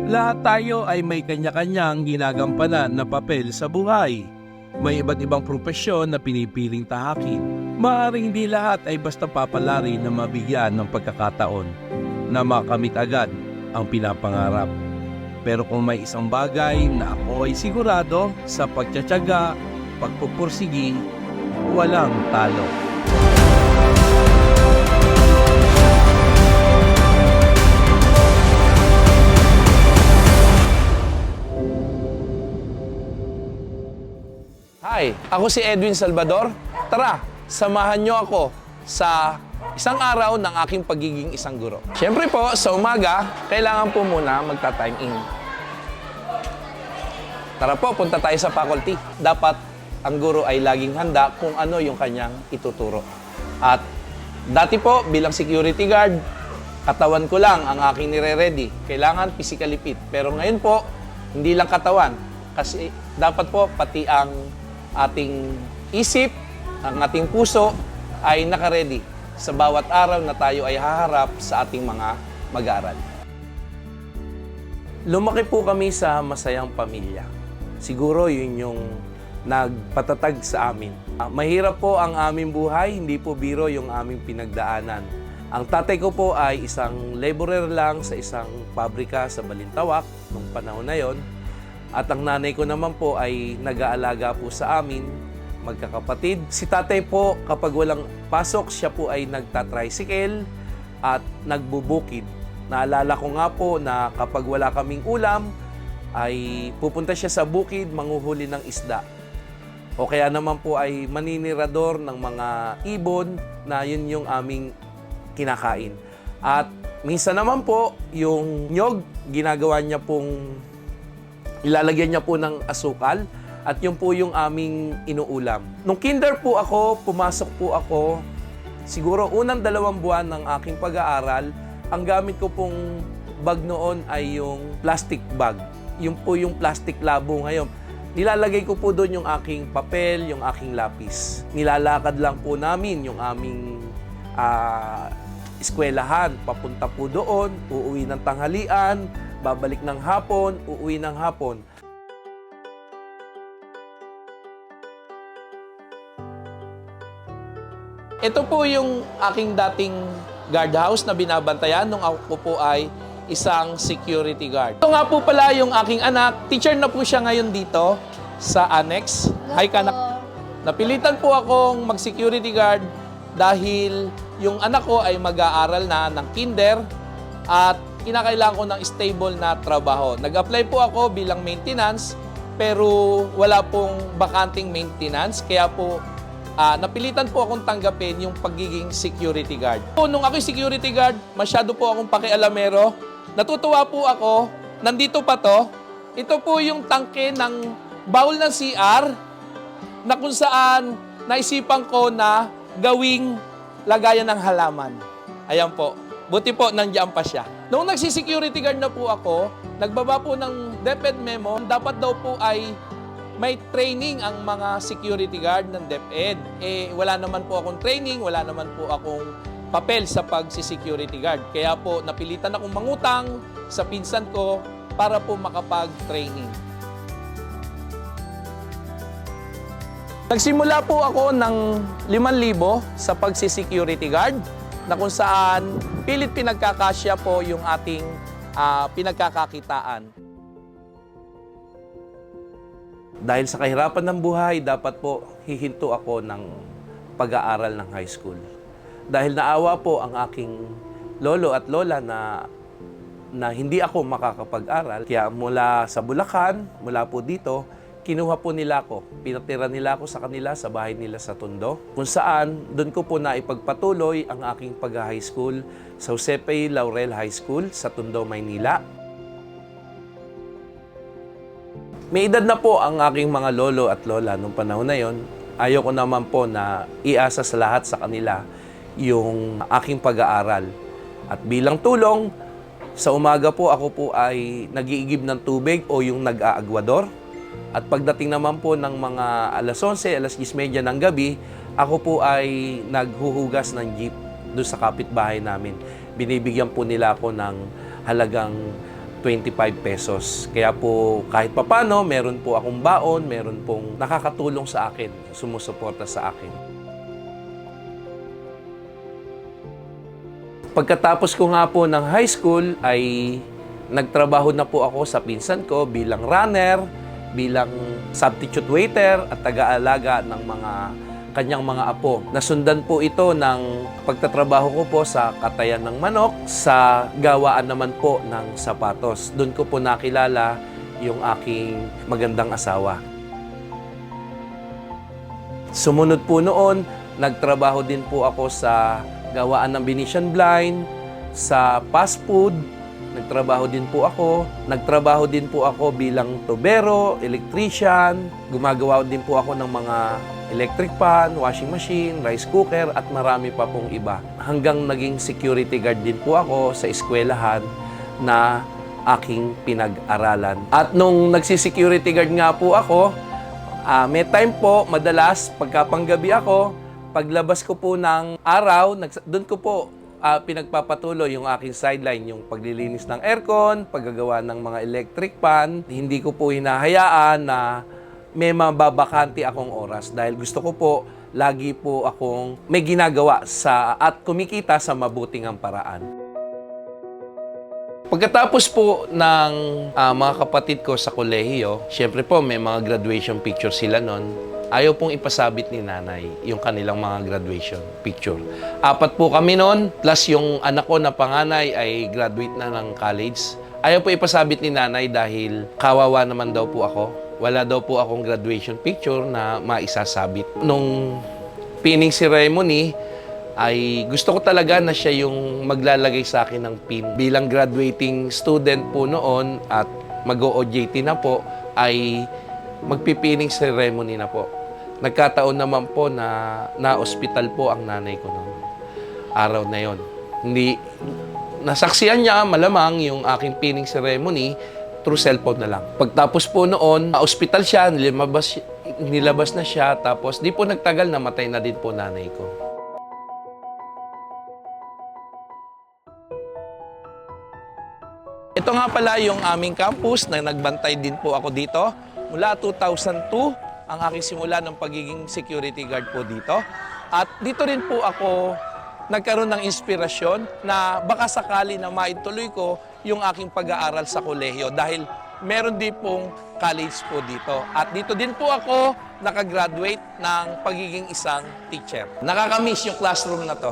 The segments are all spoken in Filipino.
Lahat tayo ay may kanya-kanyang ginagampanan na papel sa buhay. May iba't ibang propesyon na pinipiling tahakin. Maaaring hindi lahat ay basta papalari na mabigyan ng pagkakataon na makamit agad ang pinapangarap. Pero kung may isang bagay na ako ay sigurado sa pagtsatsaga, pagpupursigi, walang talo. Hi, ako si Edwin Salvador. Tara, samahan niyo ako sa isang araw ng aking pagiging isang guro. Siyempre po, sa umaga, kailangan po muna magta-time in. Tara po, punta tayo sa faculty. Dapat ang guro ay laging handa kung ano yung kanyang ituturo. At dati po, bilang security guard, katawan ko lang ang aking nire-ready. Kailangan physically fit. Pero ngayon po, hindi lang katawan. Kasi dapat po, pati ang ating isip, ang ating puso ay nakaredy sa bawat araw na tayo ay haharap sa ating mga mag-aaral. Lumaki po kami sa masayang pamilya. Siguro yun yung nagpatatag sa amin. Mahirap po ang aming buhay, hindi po biro yung aming pinagdaanan. Ang tatay ko po ay isang laborer lang sa isang pabrika sa Balintawak nung panahon na yon. At ang nanay ko naman po ay nag-aalaga po sa amin, magkakapatid. Si tatay po, kapag walang pasok, siya po ay nagtatricycle at nagbubukid. Naalala ko nga po na kapag wala kaming ulam, ay pupunta siya sa bukid, manghuhuli ng isda. O kaya naman po ay maninirador ng mga ibon na yun yung aming kinakain. At minsan naman po, yung nyog, ginagawa niya pong ilalagyan niya po ng asukal at yun po yung aming inuulam. Nung kinder po ako, pumasok po ako, siguro unang 2 buwan ng aking pag-aaral, ang gamit ko pong bag noon ay yung plastic bag. Yung po yung plastic labo ngayon. Nilalagay ko po doon yung aking papel, yung aking lapis. Nilalakad lang po namin yung aming eskwelahan. Papunta po doon, uuwi ng tanghalian, babalik ng hapon, uuwi ng hapon. Ito po yung aking dating guardhouse na binabantayan nung ako po ay isang security guard. Ito nga po pala yung aking anak. Teacher na po siya ngayon dito sa annex. Hi, kanak. Napilitan po akong mag-security guard dahil yung anak ko ay mag-aaral na ng kinder at kinakailangan ko ng stable na trabaho. Nag-apply po ako bilang maintenance, pero wala pong bakanting maintenance. Kaya po, napilitan po akong tanggapin yung pagiging security guard. Nung ako'y security guard, masyado po akong pakialamero. Natutuwa po ako, nandito pa to. Ito po yung tangke ng bowl ng CR na kung saan naisipan ko na gawing lagayan ng halaman. Ayan po. Buti po, nandiyan pa siya. Noong nagsi-security guard na po ako, nagbaba po ng DepEd memo, dapat daw po ay may training ang mga security guard ng DepEd. Wala naman po akong training, wala naman po akong papel sa pagsi-security guard. Kaya po, napilitan akong mangutang sa pinsan ko para po makapag-training. Nagsimula po ako ng 5,000 sa pagsi-security guard, na kung saan pilit pinagkakasya po yung ating pinagkakakitaan. Dahil sa kahirapan ng buhay, dapat po hihinto ako ng pag-aaral ng high school. Dahil naawa po ang aking lolo at lola na hindi ako makakapag-aral. Kaya mula sa Bulacan, mula po dito, kinuha po nila ako. Pinatira nila ako sa kanila sa bahay nila sa Tondo. Kung saan, doon ko po naipagpatuloy ang aking pag-high school sa Jose P. Laurel High School sa Tondo, Maynila. May edad na po ang aking mga lolo at lola nung panahon na yon. Ayoko naman po na iasa sa lahat sa kanila yung aking pag-aaral. At bilang tulong, sa umaga po ako po ay nag-iigib ng tubig o yung nag-aagwador. At pagdating naman po ng mga alas 11, alas 10:30 ng gabi, ako po ay naghuhugas ng jeep doon sa kapitbahay namin. Binibigyan po nila ako ng halagang 25 pesos. Kaya po kahit papano, meron po akong baon, meron pong nakakatulong sa akin, sumusuporta sa akin. Pagkatapos ko nga po ng high school ay nagtrabaho na po ako sa pinsan ko bilang runner, bilang substitute waiter at taga-alaga ng mga kanyang mga apo. Nasundan po ito ng pagtatrabaho ko po sa katayan ng manok, sa gawaan naman po ng sapatos. Doon ko po nakilala yung aking magandang asawa. Sumunod po noon, nagtrabaho din po ako sa gawaan ng Venetian blind, sa fast food, nagtrabaho din po ako. Nagtrabaho din po ako bilang tubero, electrician, gumagawa din po ako ng mga electric pan, washing machine, rice cooker, at marami pa pong iba. Hanggang naging security guard din po ako sa eskwelahan na aking pinag-aralan. At nung nagsi-security guard nga po ako, may time po, madalas, pagkapanggabi ako, paglabas ko po ng araw, doon ko po pinagpapatuloy yung aking sideline, yung paglilinis ng aircon, paggagawa ng mga electric pan. Hindi ko po hinahayaan na may mababakante akong oras dahil gusto ko po lagi po akong may ginagawa at kumikita sa mabuting ang paraan. Pagkatapos po ng mga kapatid ko sa kolehiyo, syempre po may mga graduation picture sila noon. Ayaw pong ipasabit ni nanay yung kanilang mga graduation picture. 4 po kami noon, plus yung anak ko na panganay ay graduate na ng college. Ayaw po ipasabit ni nanay dahil kawawa naman daw po ako. Wala daw po akong graduation picture na maisasabit. Nung pinning ceremony, ay gusto ko talaga na siya yung maglalagay sa akin ng pin. Bilang graduating student po noon at mag-OJT na po, ay magpipinning ceremony na po. Nagkataon naman po na na-hospital po ang nanay ko noong araw na yon. Hindi, nasaksihan niya malamang yung aking pinning ceremony through cellphone na lang. Pagtapos po noon, hospital siya, nilabas na siya, tapos di po nagtagal, namatay na din po nanay ko. Ito nga pala yung aming campus na nagbantay din po ako dito. Mula 2002, ang aking simula ng pagiging security guard po dito. At dito rin po ako nagkaroon ng inspirasyon na baka sakali na maituloy ko yung aking pag-aaral sa kolehiyo dahil meron din pong college po dito. At dito din po ako nakagraduate ng pagiging isang teacher. Nakakamiss yung classroom na to.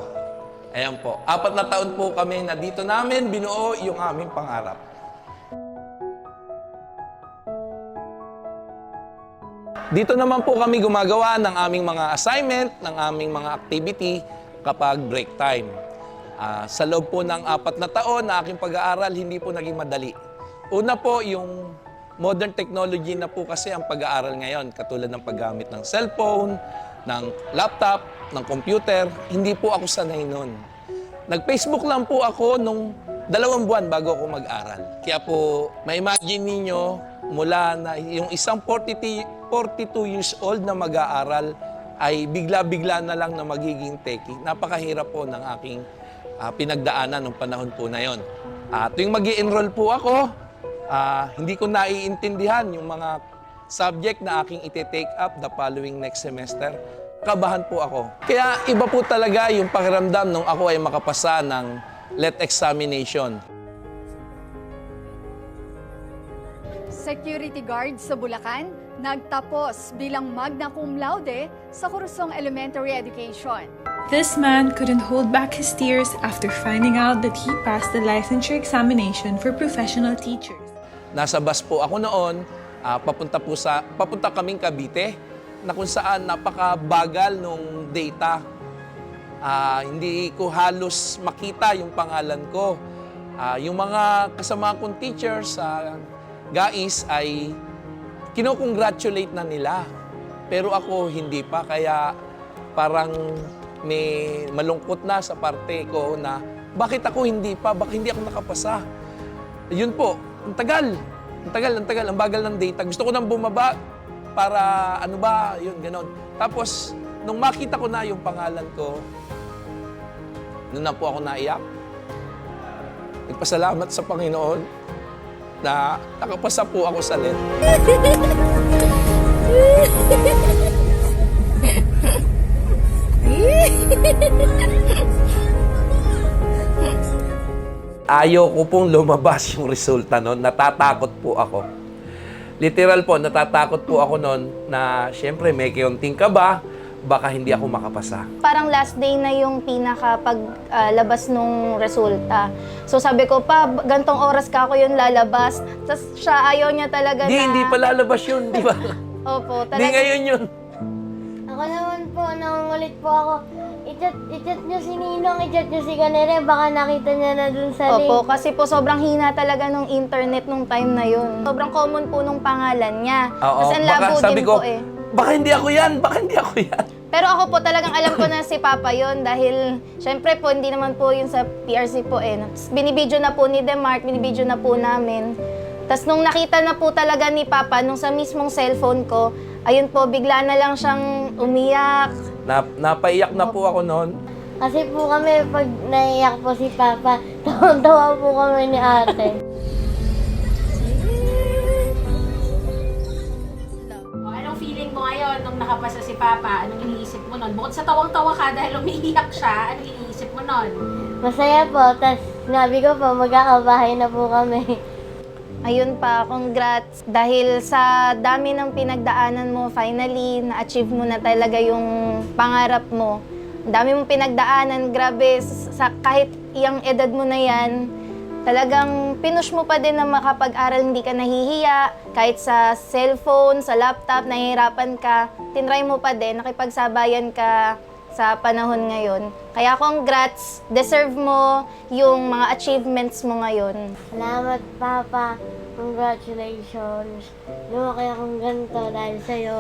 Ayan po. 4 na taon po kami na dito namin binuo yung aming pangarap. Dito naman po kami gumagawa ng aming mga assignment, ng aming mga activity kapag break time. Sa loob po ng 4 na taon na aking pag-aaral, hindi po naging madali. Una po, yung modern technology na po kasi ang pag-aaral ngayon, katulad ng paggamit ng cellphone, ng laptop, ng computer, hindi po ako sanay nun. Nag-Facebook lang po ako nung 2 buwan bago ako mag-aral. Kaya po, ma-imagine ninyo, mula na yung isang 42 years old na mag-aaral, ay bigla-bigla na lang na magiging techie. Napakahirap po ng aking pinagdaanan ng panahon po na yon. Tuwing mag-i-enroll po ako, hindi ko naiintindihan yung mga subject na aking iti-take up the following next semester. Kabahan po ako. Kaya iba po talaga yung pakiramdam nung ako ay makapasa ng LET examination. Security guard sa Bulacan, nagtapos bilang magna cum laude sa kursong elementary education. This man couldn't hold back his tears after finding out that he passed the licensure examination for professional teachers. Nasa bus po ako noon, papunta kaming Cavite, na kung saan napakabagal nung data. Hindi ko halos makita yung pangalan ko. Yung mga kasama kong teachers sa GAIS ay kinokongratulate na nila. Pero ako hindi pa, kaya parang may malungkot na sa parte ko na bakit ako hindi pa, bakit hindi ako nakapasa. Yun po, ang tagal, ang bagal ng data. Gusto ko nang bumaba para ano ba, yun, ganon. Tapos, nung makita ko na yung pangalan ko, noon na po ako naiyak. Nagpasalamat sa Panginoon na nakapasa po ako sa LED. Ayaw ko pong lumabas yung resulta noon. Natatakot po ako. Literal po, natatakot po ako noon na syempre may kaunting kaba, baka hindi ako makapasa. Parang last day na yung pinaka paglabas nung resulta. So sabi ko, pa, gantong oras ka ako yun lalabas. Tapos siya, ayaw niya talaga na... Hindi pa lalabas yun, di ba? Opo, Hindi talaga. ngayon yun. Ako naman po, nangungulit po ako. I-chat nyo si Ninong, i-chat nyo si Kanere, baka nakita niya na dun sa link. Opo, kasi po sobrang hina talaga nung internet nung time na yun. Sobrang common po nung pangalan niya. Oo, Tapos ang labo sabi din ko, po eh. baka hindi ako yan, baka hindi ako yan. Pero ako po talagang alam ko na si Papa yon dahil syempre po hindi naman po yun sa PRC po eh. Binibidyo na po ni Demark, binibidyo na po namin. Tapos nung nakita na po talaga ni Papa, nung sa mismong cellphone ko, ayun po, bigla na lang siyang umiyak. Napaiyak na po ako noon. Kasi po kami, pag naiyak po si Papa, tawang-tawa po kami ni ate. Anong feeling mo ngayon nung nakapasa si Papa? Anong iniisip mo nun? Bukod sa tawang-tawa ka dahil umiiyak siya, anong iniisip mo nun? Masaya po, tas sinabi ko po, magkakabahay na po kami. Ayun pa, congrats. Dahil sa dami ng pinagdaanan mo, finally, na-achieve mo na talaga yung pangarap mo. Ang dami mong pinagdaanan, grabe, kahit iyang edad mo na yan, talagang pinush mo pa din na makapag-aral, hindi ka nahihiya. Kahit sa cellphone, sa laptop, nahihirapan ka, tinry mo pa din, nakipagsabayan ka sa panahon ngayon. Kaya congrats, deserve mo yung mga achievements mo ngayon. Salamat, Papa. Congratulations. Lumaki akong ganito dahil sa'yo.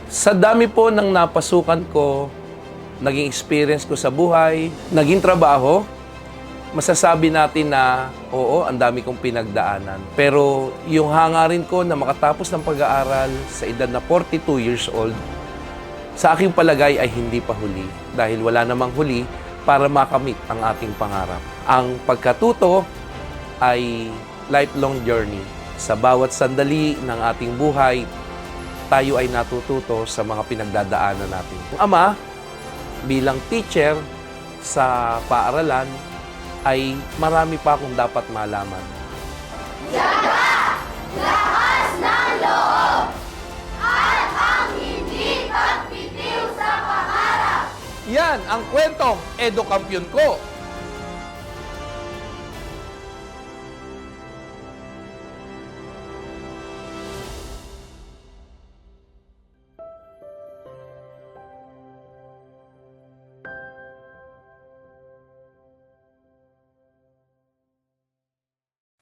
Sa dami po ng napasukan ko, naging experience ko sa buhay, naging trabaho, masasabi natin na oo, ang dami kong pinagdaanan. Pero yung hangarin ko na makatapos ng pag-aaral sa edad na 42 years old, sa aking palagay ay hindi pa huli. Dahil wala namang huli para makamit ang ating pangarap. Ang pagkatuto ay lifelong journey. Sa bawat sandali ng ating buhay, tayo ay natututo sa mga pinagdadaanan natin. Ang ama, bilang teacher sa paaralan, ay marami pa akong dapat malaman. Yan ang kwentong Edo Kampiyon ko.